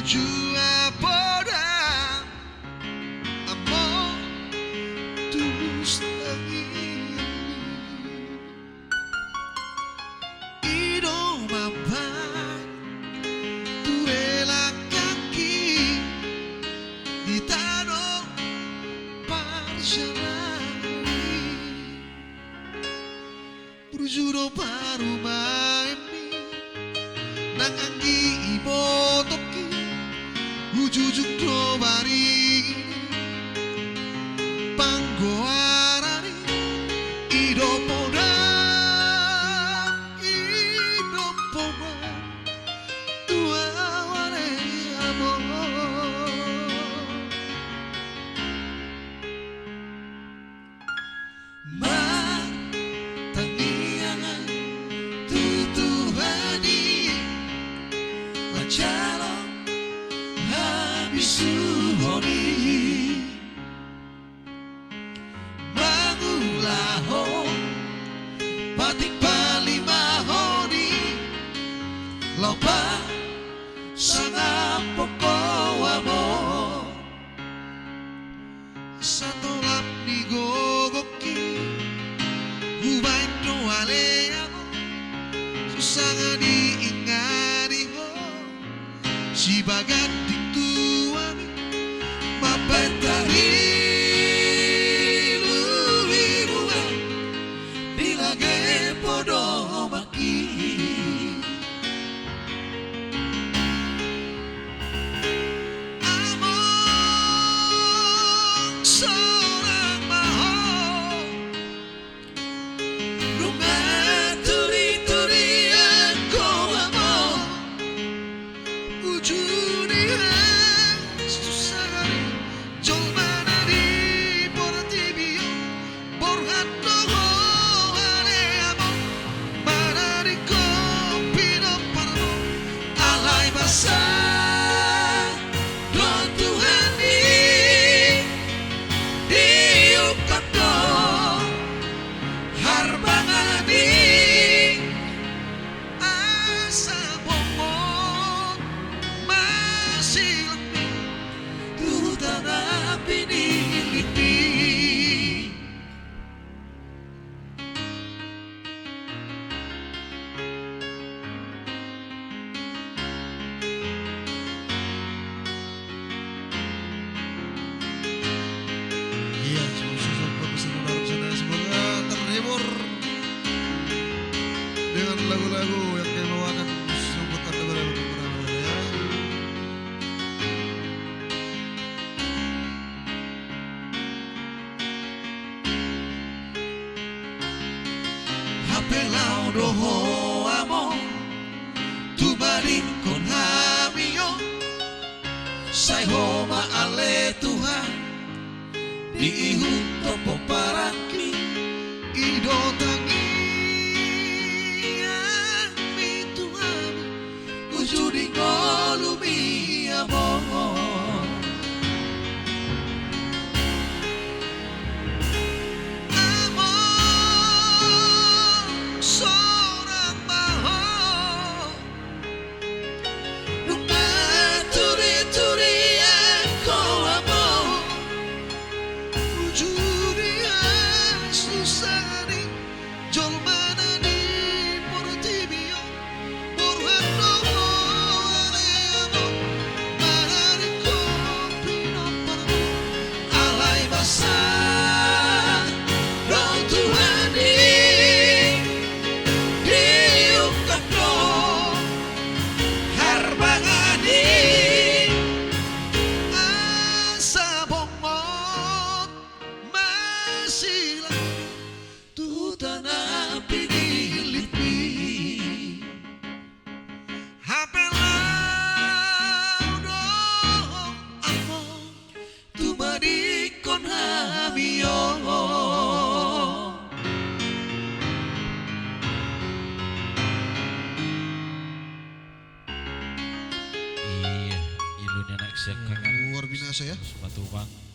Jua poda amor tulus lagi Ido mapan tuela kaki di tanah parjalani Berjuro paru maemi nang anggi ibo toki Ujujuk do bari panggoarani Ido poda tua wale amor Ma tangiangan tutuhani Macalo habisuhoni Mangulaho patik palimahoni Lopa sana pokoamo Satolap ni gogoki Hubain do aleamo Susanga diingani ho Si bagat dituami Mapetari luirua Dilage podo maki Seorang mahal Rumah turi-turi kau amor Ujungnya susah Jol mana di portibio Borhat nogo ale amor Mana di kopi no parmo Alay basa Don Tuhan dengan lagu-lagu yang kami bawakan sambutan lebaran ya. Hapelau doho amo tu barin kon hamio sai homa ale Tuhan diihut topo paraki ido tangi Judi golumi amor Amor seorang mahal Rumah turi-turi kau amor Judi susah nih Jol mana di portibio Borhano Iya, ilunya naik sekangan. Luar biasa ya. Sepatu bang.